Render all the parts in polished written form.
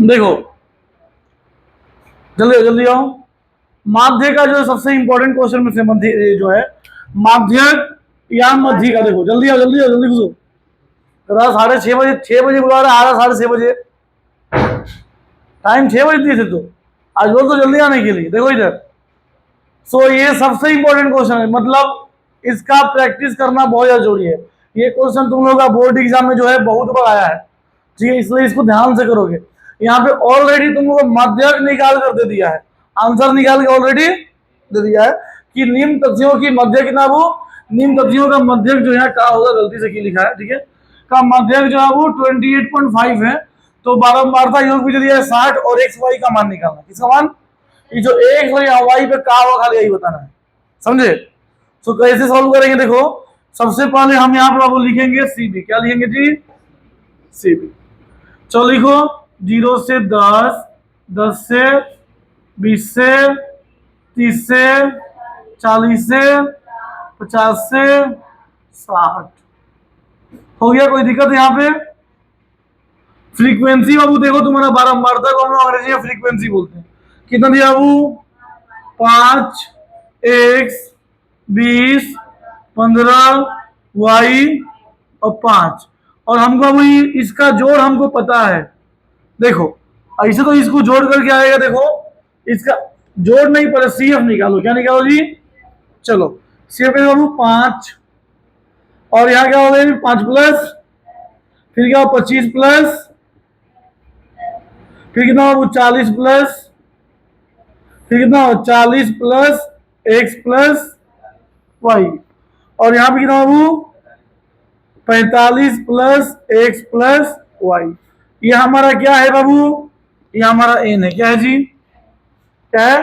देखो जल्दी जल्दी आओ। माध्य का जो सबसे इंपॉर्टेंट क्वेश्चन में से मध्य जो है माध्यक या मध्य का, देखो जल्दी आओ जल्दी आओ जल्दी घुसो। 6:30 बजे, 6 बजे बुला रहा, आ रहा 6:30 बजे, टाइम 6 बजे दिए थे तो आज बोल तो जल्दी आने के लिए। देखो इधर, सो ये सबसे इंपॉर्टेंट क्वेश्चन है, मतलब इसका प्रैक्टिस करना बहुत ज्यादा जरूरी है। ये क्वेश्चन तुम लोग का बोर्ड एग्जाम में जो है बहुत बार आया है, ठीक है, इसलिए इसको ध्यान से करोगे। यहाँ पे ऑलरेडी तुम लोग को मध्यक निकाल कर दे दिया है, आंसर निकाल के ऑलरेडी दे दिया है कि निम्न तथ्यों की मध्य कितना, वो निम्न तथ्यों का मध्यक जो है क्या होगा, गलती से की लिखा है, ठीक है, का मध्यक जो है वो 28.5 है। तो बारंबारता योग भी दे दिया है 60 और एक्स वाई का मान निकालना। किसका मान? ये जो एक्स और वाई पे का होगा खाली यही बताना है, समझे। तो कैसे सॉल्व करेंगे, देखो सबसे पहले हम यहाँ पर लिखेंगे सीबी। क्या लिखेंगे जी? सीबी। चलो लिखो 0 से 10, 10 से 20 से 30 से 40 से 50 से 60 हो गया। कोई दिक्कत यहाँ पे? फ्रीक्वेंसी बाबू देखो तुम्हारा बारंबारता को हम लोग अंग्रेजी में फ्रीक्वेंसी बोलते हैं। कितना दिया बाबू? 5 एक्स 20 15 वाई और 5, और हमको अभी इसका जोड़ हमको पता है। देखो ऐसे तो इसको जोड़ करके आएगा, देखो इसका जोड़ नहीं, पर सीएफ निकालो। क्या निकालो जी? चलो सीएफ बाबू 5, और यहाँ क्या हो गया 5 प्लस, फिर क्या 25 प्लस, फिर कितना बाबू 40 प्लस, फिर कितना 40 प्लस एक्स प्लस वाई, और यहाँ पे कितना बाबू 45 प्लस एक्स प्लस वाई। ये हमारा क्या है बाबू? ये हमारा एन है। क्या है जी? क्या है?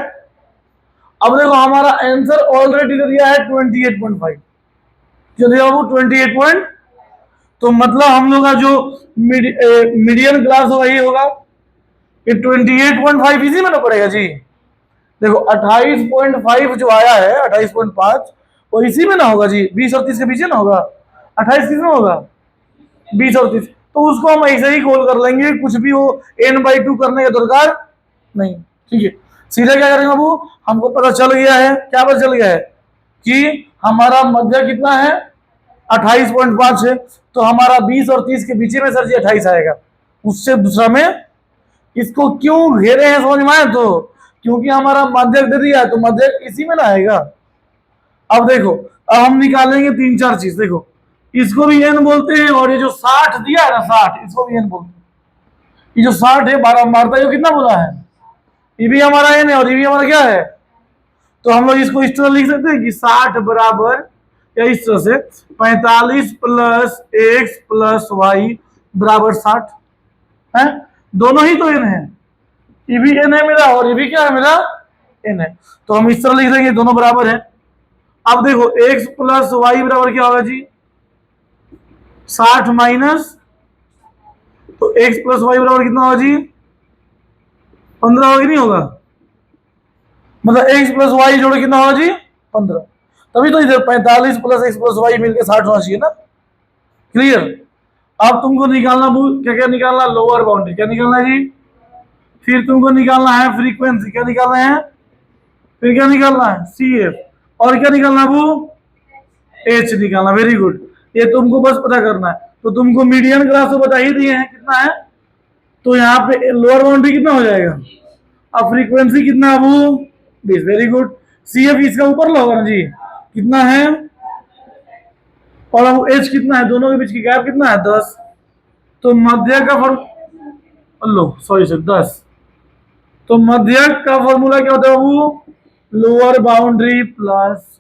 अब देखो हमारा आंसर ऑलरेडी दे दिया है 28.5, जो दिया बाबू 28 तो मतलब हम लोग का जो मीडियम क्लास होगा ये होगा, ये 28.5 इसी में ना पड़ेगा जी। देखो 28.5 जो आया है 28.5 वो इसी में ना होगा जी, 20 और 30 के पीछे ना होगा। 28 किस में होगा? 20 और 30, तो उसको हम ऐसे ही कॉल कर लेंगे, कुछ भी हो n/2 करने का दरकार नहीं, ठीक है। सीधा क्या करेंगे बाबू? हमको पता चल गया है, क्या पता चल गया है कि हमारा मध्य कितना है 28.5 है, तो हमारा 20 और 30 के बीच में सर जी 28 आएगा। उससे दूसरा में इसको क्यों घेरे हैं समझ में आए? तो क्योंकि हमारा मध्यक दे दिया है तो मध्यक इसी में ना आएगा। अब देखो, अब हम निकालेंगे 3-4 चीज। देखो इसको भी एन बोलते हैं, और ये जो 60 दिया है ना 60, इसको भी एन बोलते हैं। ये जो 60 है बारंबारता जो कितना बोला है, ये भी हमारा एन है और ये भी हमारा क्या है। तो हम लोग इसको इस तरह लिख सकते हैं कि 60 बराबर, या इस तरह से 45 प्लस एक्स प्लस वाई बराबर 60 है। दोनों ही तो एन है, ये भी एन है मेरा और ये भी क्या है मेरा एन है, तो हम इस तरह लिख देंगे दोनों बराबर है। अब देखो एक्स प्लस वाई बराबर क्या होगा जी? 60 माइनस, तो एक्स प्लस वाई बराबर कितना होगा जी? 15 होगा, नहीं होगा? मतलब एक्स प्लस वाई जोड़ कितना होगा जी? 15। तभी तो इधर 45 प्लस एक्स प्लस वाई मिलकर 60 होना चाहिए ना। क्लियर? अब तुमको निकालना क्या क्या निकालना? Lower boundary. क्या निकालना है जी? फिर तुमको निकालना है फ्रीक्वेंसी। क्या निकालना है? फिर क्या निकालना है? C F. और क्या निकालना है वो? एच निकालना। वेरी गुड, ये तुमको बस पता करना है। तो तुमको मीडियम क्लास तो बता ही दिए हैं कितना है, तो यहाँ पे लोअर बाउंड्री कितना हो जाएगा? अब फ्रीक्वेंसी कितना है वो? 20। Very good. सी एफ इसका ऊपर लो ना जी, कितना है? और अब एच कितना है? दोनों के बीच की गैप कितना है? 10। तो मध्य का लो सॉरी सर 10। तो मध्यक का फॉर्मूला क्या होता है वो? Lower boundary plus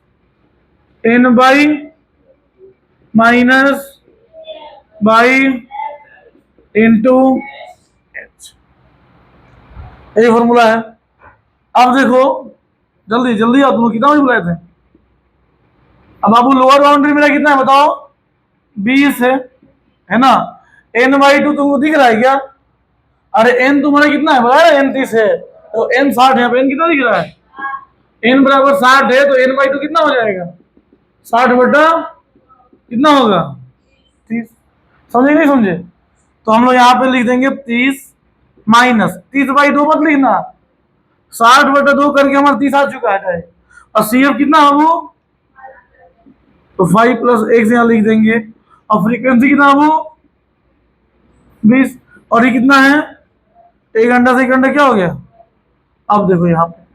n by minus by into H, यही फॉर्मूला है। अब देखो जल्दी जल्दी आओ, तुम कितना बुलाए थे? अब बाबू लोअर बाउंड्री मेरा कितना है बताओ? 20 है ना। n/2 तुमको दिख रहा है क्या? अरे n तुम्हारा कितना है बता? n 30 है, तो n 60 है। n कितना दिख रहा है? n बराबर 60 है, तो n/2 कितना हो जाएगा? 60 बटा कितना होगा? 30। समझे नहीं समझे? तो हम लोग यहाँ पे लिख देंगे 30 माइनस 30/2 मत लिखना, 60/2 करके हमारा 30 आ चुका है। और सी एफ कितना है वो, तो 5 + x यहाँ लिख देंगे। और फ्रीक्वेंसी कितना है वो 20। और ये कितना है, 1 घंटा से 1 घंटा क्या हो गया। अब देखो यहाँ पे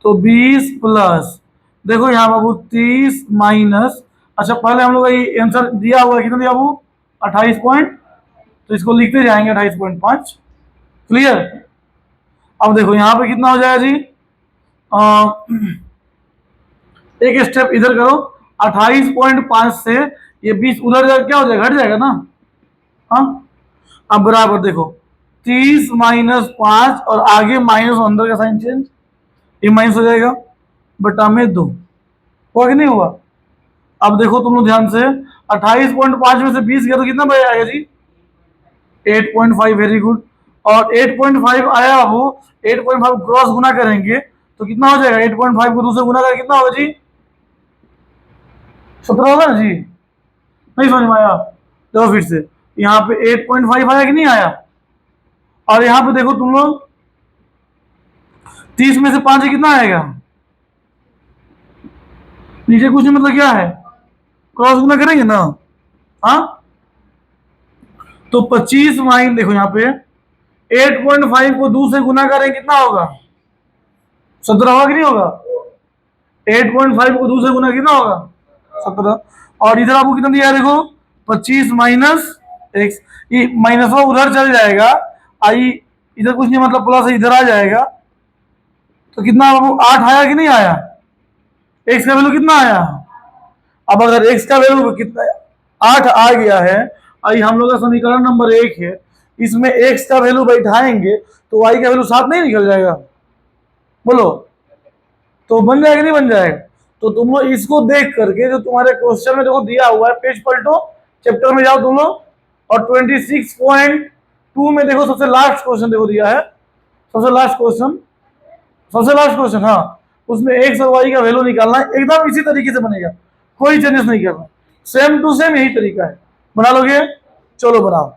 तो 20 प्लस, देखो यहाँ बाबू 30 माइनस, अच्छा पहले हम लोग का ये आंसर दिया हुआ है कितना दिया बाबू 28 पॉइंट, तो इसको लिखते जाएंगे 28.5। क्लियर। अब देखो यहाँ पे कितना हो जाएगा जी, एक स्टेप इधर करो, 28.5 से ये 20 उधर जाकर क्या हो जाएगा, घट जाएगा ना। हाँ, अब बराबर देखो 30 माइनस 5 और आगे माइनस अंदर का साइन चेंज, ये माइनस हो जाएगा बटा में 2, हुआ कि नहीं हुआ। अब देखो तुम लोग ध्यान से, 28.5 में से 20 गया तो कितना बच आएगा जी 8.5। Very good. और 8.5 आया वो 8.5 क्रॉस गुना करेंगे तो कितना हो जाएगा, 8.5 को दूसरे गुना करें कितना होगा जी 17 होगा ना जी। नहीं समझ में आया, देखो फिर से यहाँ पे 8.5 आया कि नहीं आया। और यहाँ पे देखो तुम लोग 30 में से 5 कितना आएगा, नीचे कुछ नहीं मतलब क्या है, क्रॉस गुना करेंगे ना। हाँ, तो 25 माइन देखो यहाँ पे 8.5 को 2 से गुना करें कितना होगा 17 होगा कि नहीं होगा। 8.5 को 2 से गुना कितना होगा 17। और इधर आपको कितना दिया है देखो 25 माइनस एक्स, ये माइनस उधर चल जाएगा, आई इधर कुछ नहीं मतलब प्लस इधर आ जाएगा, तो कितना आपको 8 आया कि नहीं आया, एक्स का वैल्यू कितना आया। अब अगर एक्स का वैल्यू कितना 8 आ गया है, आई हम लोग का समीकरण नंबर 1 है, इसमें एक्स का वैल्यू बैठाएंगे तो वाई का वैल्यू 7 नहीं निकल जाएगा, बोलो तो बन जाएगा नहीं बन जाएगा। तो तुम लोग इसको देख करके जो तुम्हारे क्वेश्चन में देखो दिया हुआ है, पेज पलटो, चैप्टर में जाओ तुम लोग, और 26.2 में देखो सबसे लास्ट क्वेश्चन देखो दिया है, सबसे लास्ट क्वेश्चन, सबसे लास्ट क्वेश्चन। हाँ, उसमें एक्स और वाई का वैल्यू निकालना है, एकदम इसी तरीके से बनेगा, कोई चेंजेस नहीं करना, सेम टू सेम यही तरीका है, बना लोगे, चलो बनाओ।